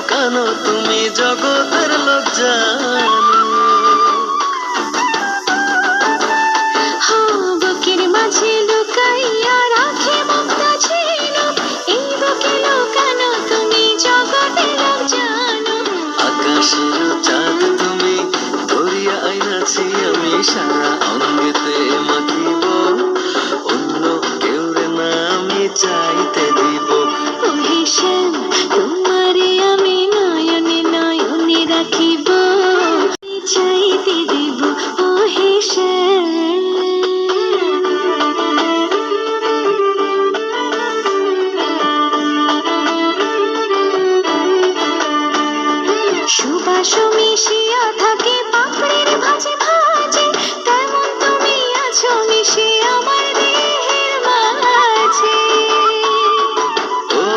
লুকানো তুমি জগতের লোক জানো। বুকের মাঝে লুকাইয়া রাখে মমতা ছিল, এই বুকে লুকানো তুমি জগতের লোক জানো। আকাশের চাঁদ তুমি, দরিয়া আইনাছি আমি, সারা অঙ্গেতে মাখিব, অন্য কেউ রে না আমি চাইতে দিব। ওহে শ্যাম, তোমারে আমি নয়নে নয়নে রাখিব, চাইতে দিব। ওহে শ্যাম, সুবাস মিশিয়া থাকে পাপড়ির ভাজে ভাজে, তেমন তুমি আছো মিশে আমার দেহের মাঝে। ও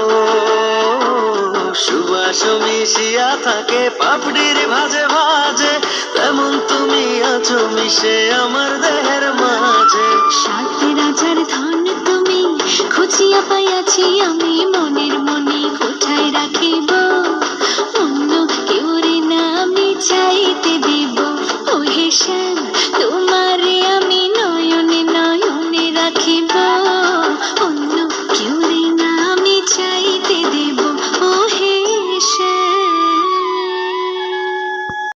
সুবাস মিশিয়া থাকে পাপড়ির ভাজে ভাজে, তেমন তুমি আছো মিশে আমার দেহের মাঝে। সাত রাজার ধন তুমি, খুঁজিয়া পাইয়াছি আমি মনের মনে